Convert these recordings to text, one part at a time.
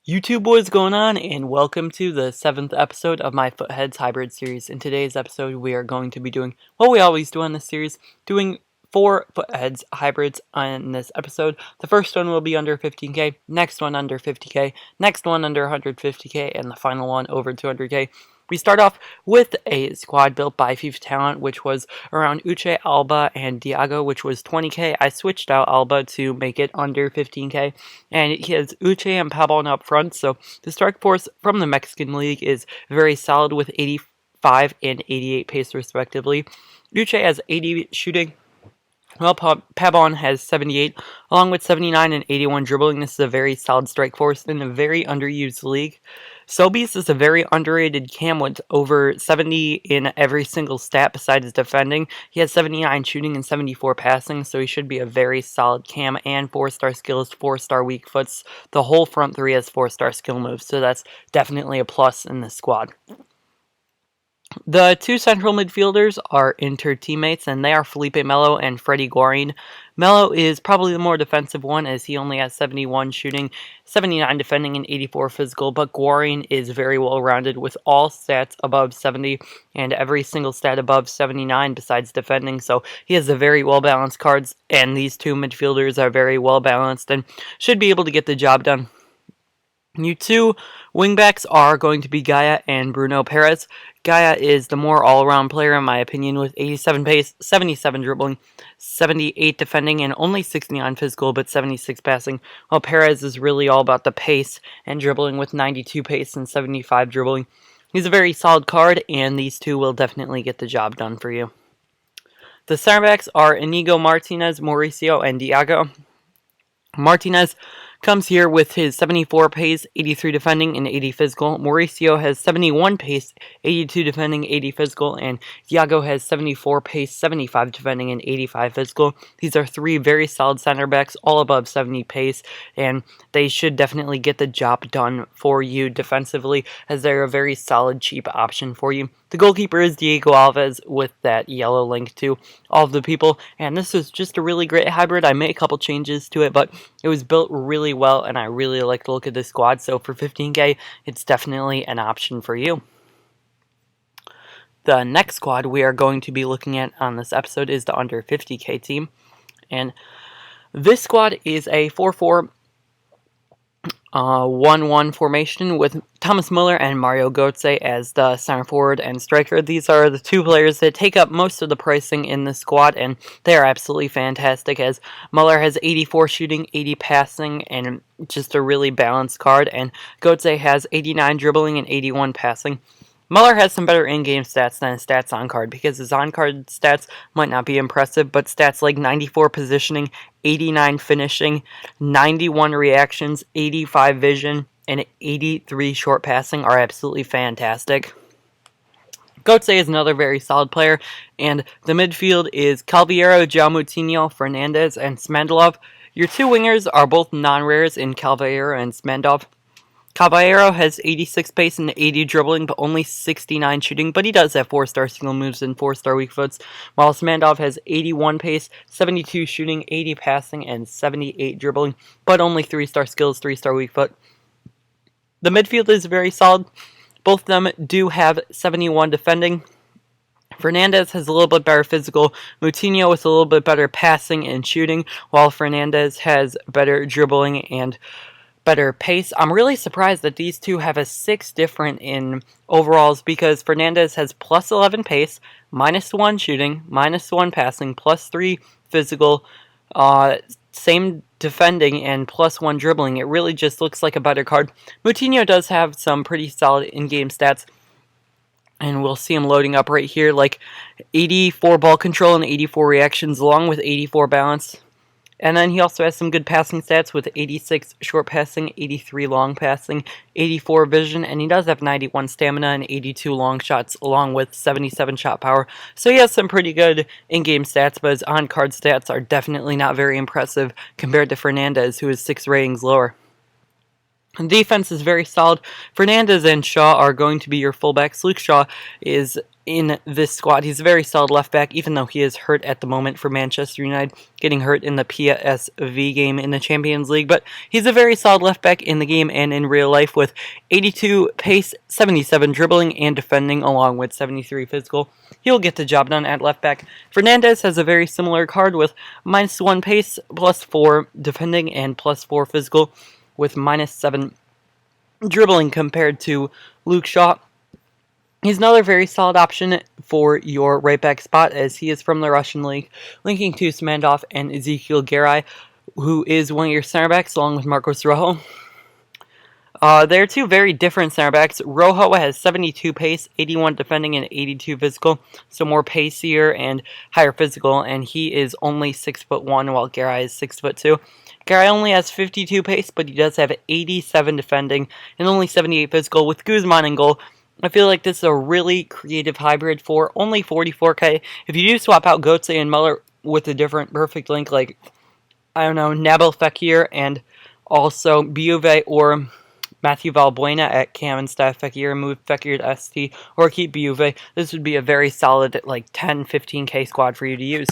YouTube, what is going on, and welcome to the 7th episode of my Futheads hybrid series. In today's episode, we are going to be doing what we always do on this series, doing 4 Futheads hybrids on this episode. The first one will be under 15k, next one under 50k, next one under 150k, and the final one over 200k. We start off with a squad built by FIFA Talent, which was around Uche, Alba, and Diago, which was 20k. I switched out Alba to make it under 15k, and he has Uche and Pabon up front, so the strike force from the Mexican League is very solid with 85 and 88 pace respectively. Uche has 80 shooting, well, Pabon has 78, along with 79 and 81 dribbling. This is a very solid strike force in a very underused league. Sobeys is a very underrated cam with over 70 in every single stat besides defending. He has 79 shooting and 74 passing, so he should be a very solid cam, and 4-star skills, 4-star weak foots. The whole front three has 4-star skill moves, so that's definitely a plus in this squad. The two central midfielders are Inter teammates, and they are Felipe Melo and Freddie Guarin. Melo is probably the more defensive one, as he only has 71 shooting, 79 defending, and 84 physical, but Guarin is very well-rounded with all stats above 70 and every single stat above 79 besides defending, so he has a very well-balanced cards, and these two midfielders are very well-balanced and should be able to get the job done. You two wingbacks are going to be Gaia and Bruno Perez. Gaia is the more all-around player in my opinion with 87 pace, 77 dribbling, 78 defending, and only 69 physical but 76 passing, while Perez is really all about the pace and dribbling with 92 pace and 75 dribbling. He's a very solid card, and these two will definitely get the job done for you. The center backs are Inigo Martinez, Mauricio, and Diago. Martinez comes here with his 74 pace, 83 defending, and 80 physical. Mauricio has 71 pace, 82 defending, 80 physical, and Diago has 74 pace, 75 defending, and 85 physical. These are three very solid center backs, all above 70 pace, and they should definitely get the job done for you defensively, as they're a very solid, cheap option for you. The goalkeeper is Diego Alves with that yellow link to all of the people, and this is just a really great hybrid. I made a couple changes to it, but it was built really well, and I really like the look of this squad, so for 15k, it's definitely an option for you. The next squad we are going to be looking at on this episode is the under 50k team, and this squad is a 4-4 1-1 formation with Thomas Muller and Mario Götze as the center forward and striker. These are the two players that take up most of the pricing in the squad, and they are absolutely fantastic, as Muller has 84 shooting, 80 passing, and just a really balanced card, and Götze has 89 dribbling and 81 passing. Muller has some better in-game stats than his stats on-card, because his on-card stats might not be impressive, but stats like 94 positioning, 89 finishing, 91 reactions, 85 vision, and 83 short passing are absolutely fantastic. Götze is another very solid player, and the midfield is Calviero, João Moutinho, Fernandes, and Smendlov. Your two wingers are both non-rares in Calviero and Smendlov. Caballero has 86 pace and 80 dribbling, but only 69 shooting, but he does have 4-star skill moves and 4-star weak foots, while Smandov has 81 pace, 72 shooting, 80 passing, and 78 dribbling, but only 3-star skills, 3-star weak foot. The midfield is very solid. Both of them do have 71 defending. Fernandez has a little bit better physical, Moutinho with a little bit better passing and shooting, while Fernandez has better dribbling and better pace. I'm really surprised that these two have a 6 different in overalls, because Fernandez has plus 11 pace, minus 1 shooting, minus 1 passing, plus 3 physical, same defending, and plus 1 dribbling. It really just looks like a better card. Moutinho does have some pretty solid in-game stats, and we'll see him loading up right here, like 84 ball control and 84 reactions, along with 84 balance. And then he also has some good passing stats with 86 short passing, 83 long passing, 84 vision, and he does have 91 stamina and 82 long shots, along with 77 shot power. So he has some pretty good in-game stats, but his on-card stats are definitely not very impressive compared to Fernandez, who is 6 ratings lower. The defense is very solid. Fernandez and Shaw are going to be your fullbacks. Luke Shaw is in this squad. He's a very solid left back, even though he is hurt at the moment for Manchester United, getting hurt in the PSV game in the Champions League. But he's a very solid left back in the game and in real life, with 82 pace, 77 dribbling and defending, along with 73 physical. He'll get the job done at left back. Fernandez has a very similar card with -1 pace, +4 defending, and +4 physical, with -7 dribbling compared to Luke Shaw. He's another very solid option for your right back spot, as he is from the Russian league, linking to Smandov and Ezekiel Garay, who is one of your center backs, along with Marcos Rojo. They're two very different center backs. Rojo has 72 pace, 81 defending, and 82 physical, so more pacier and higher physical, and he is only 6'1", while Garay is 6'2". Garay only has 52 pace, but he does have 87 defending and only 78 physical, with Guzman in goal. I feel like this is a really creative hybrid for only 44k. If you do swap out Götze and Muller with a different perfect link, like, I don't know, Nabil Fekir and also Juve or Matthew Valbuena at Cam instead of Fekir, move Fekir to ST, or keep Juve, this would be a very solid, like, 10-15k squad for you to use.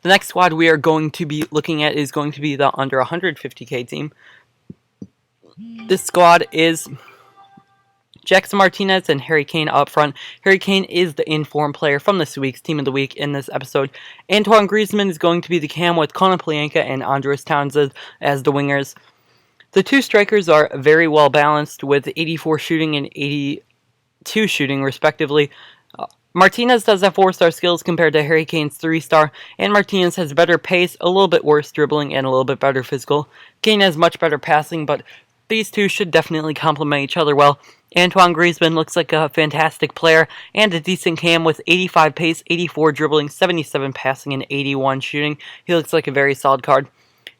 The next squad we are going to be looking at is going to be the under 150k team. This squad is Jackson Martinez and Harry Kane up front. Harry Kane is the in-form player from this week's Team of the Week in this episode. Antoine Griezmann is going to be the cam, with Konoplyanka and Andres Townsend as the wingers. The two strikers are very well balanced, with 84 shooting and 82 shooting, respectively. Martinez does have 4-star skills compared to Harry Kane's 3-star, and Martinez has better pace, a little bit worse dribbling, and a little bit better physical. Kane has much better passing, but these two should definitely complement each other well. Antoine Griezmann looks like a fantastic player and a decent cam, with 85 pace, 84 dribbling, 77 passing, and 81 shooting. He looks like a very solid card.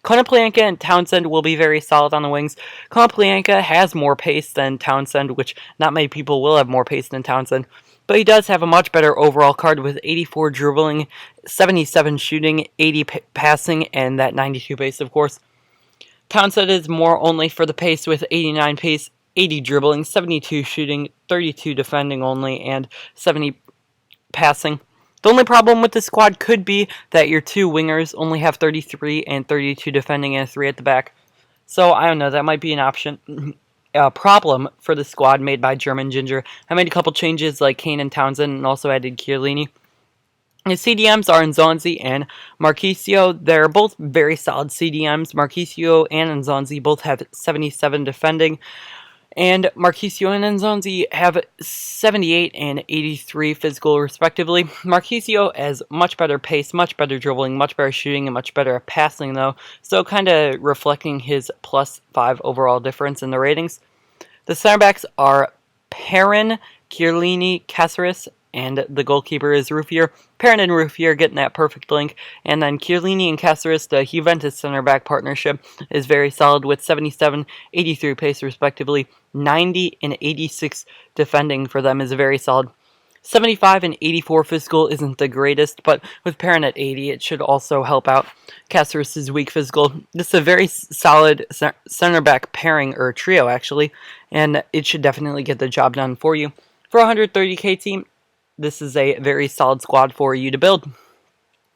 Konoplyanka and Townsend will be very solid on the wings. Konoplyanka has more pace than Townsend, which not many people will have more pace than Townsend, but he does have a much better overall card, with 84 dribbling, 77 shooting, 80 passing, and that 92 pace, of course. Townsend is more only for the pace, with 89 pace, 80 dribbling, 72 shooting, 32 defending only, and 70 passing. The only problem with this squad could be that your two wingers only have 33 and 32 defending and 3 at the back. So, I don't know, that might be an option. A problem for the squad made by German Ginger. I made a couple changes like Kane and Townsend, and also added Chiellini. His CDMs are Nzonzi and Marchisio. They're both very solid CDMs. Marchisio and Nzonzi both have 77 defending, and Marchisio and Nzonzi have 78 and 83 physical, respectively. Marchisio has much better pace, much better dribbling, much better shooting, and much better passing, though, so kind of reflecting his +5 overall difference in the ratings. The center backs are Perrin, Chiellini, Caceres, and the goalkeeper is Ruffier. Perrin and Ruffier getting that perfect link. And then Chiellini and Caceres, the Juventus center-back partnership, is very solid, with 77, 83 pace respectively. 90 and 86 defending for them is very solid. 75 and 84 physical isn't the greatest, but with Perrin at 80, it should also help out Caceres' weak physical. This is a very solid center-back pairing, or trio actually, and it should definitely get the job done for you. For a 130k team, this is a very solid squad for you to build.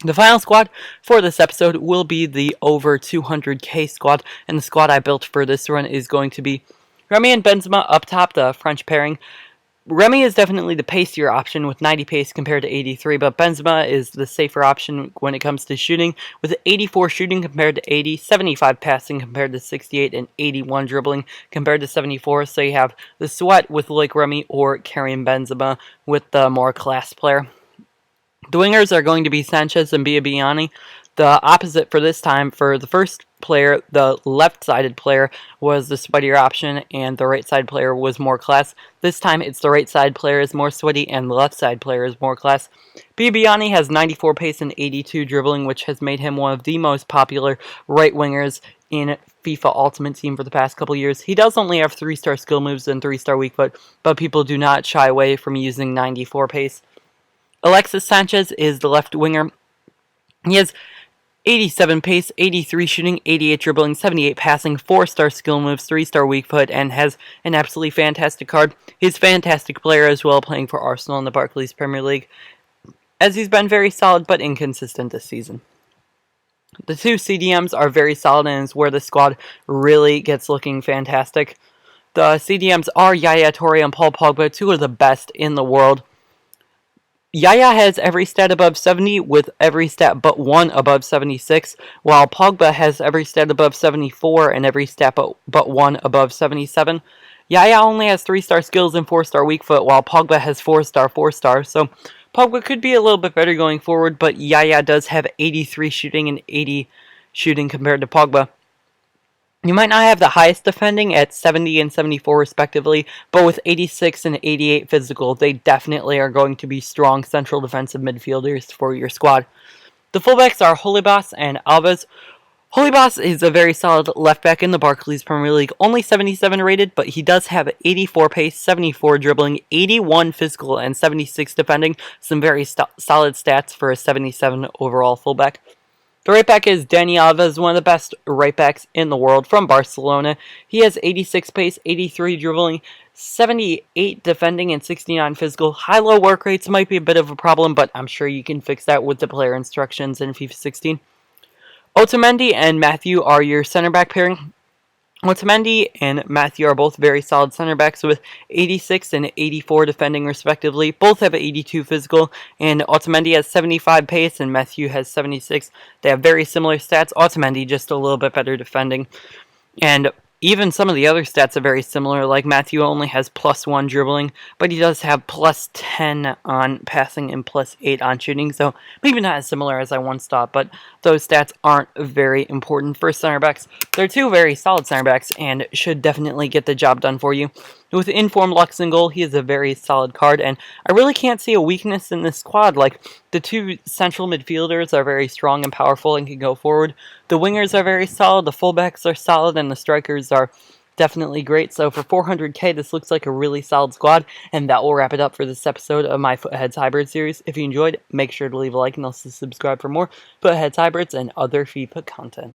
The final squad for this episode will be the over 200k squad, and the squad I built for this run is going to be Remy and Benzema up top, the French pairing. Remy is definitely the pacier option with 90 pace compared to 83, but Benzema is the safer option when it comes to shooting, with 84 shooting compared to 80, 75 passing compared to 68, and 81 dribbling compared to 74. So you have the sweat with like Remy or Karim Benzema with the more class player. The wingers are going to be Sanchez and Biabiany. The opposite for this time, for the first player, the left-sided player was the sweatier option, and the right-side player was more class. This time, it's the right-side player is more sweaty, and the left-side player is more class. Biabiany has 94 pace and 82 dribbling, which has made him one of the most popular right wingers in FIFA Ultimate Team for the past couple years. He does only have 3-star skill moves and 3-star weak foot, but people do not shy away from using 94 pace. Alexis Sanchez is the left winger. He has 87 pace, 83 shooting, 88 dribbling, 78 passing, 4-star skill moves, 3-star weak foot, and has an absolutely fantastic card. He's a fantastic player as well, playing for Arsenal in the Barclays Premier League, as he's been very solid but inconsistent this season. The two CDMs are very solid and is where the squad really gets looking fantastic. The CDMs are Yaya Toure and Paul Pogba, two of the best in the world. Yaya has every stat above 70 with every stat but one above 76, while Pogba has every stat above 74 and every stat but one above 77. Yaya only has 3-star skills and 4-star weak foot, while Pogba has 4-star, 4-star, so Pogba could be a little bit better going forward, but Yaya does have 83 shooting and 80 shooting compared to Pogba. You might not have the highest defending at 70 and 74 respectively, but with 86 and 88 physical, they definitely are going to be strong central defensive midfielders for your squad. The fullbacks are Holebas and Alves. Holebas is a very solid left back in the Barclays Premier League, only 77 rated, but he does have 84 pace, 74 dribbling, 81 physical, and 76 defending. Some very solid stats for a 77 overall fullback. The right back is Dani Alves, one of the best right backs in the world from Barcelona. He has 86 pace, 83 dribbling, 78 defending, and 69 physical. High-low work rates might be a bit of a problem, but I'm sure you can fix that with the player instructions in FIFA 16. Otamendi and Matthew are your center back pairing. Otamendi and Matthew are both very solid center backs with 86 and 84 defending respectively. Both have 82 physical, and Otamendi has 75 pace and Matthew has 76. They have very similar stats. Otamendi just a little bit better defending. And even some of the other stats are very similar, like Matthew only has +1 dribbling, but he does have +10 on passing and +8 on shooting, so maybe not as similar as I once thought, but those stats aren't very important for center backs. They're two very solid center backs and should definitely get the job done for you. With informed Lux in goal, he is a very solid card, and I really can't see a weakness in this squad. Like, the two central midfielders are very strong and powerful and can go forward. The wingers are very solid, the fullbacks are solid, and the strikers are definitely great. So for 400k, this looks like a really solid squad, and that will wrap it up for this episode of my Futhead's Hybrid series. If you enjoyed, make sure to leave a like and also subscribe for more Futhead's Hybrids and other FIFA content.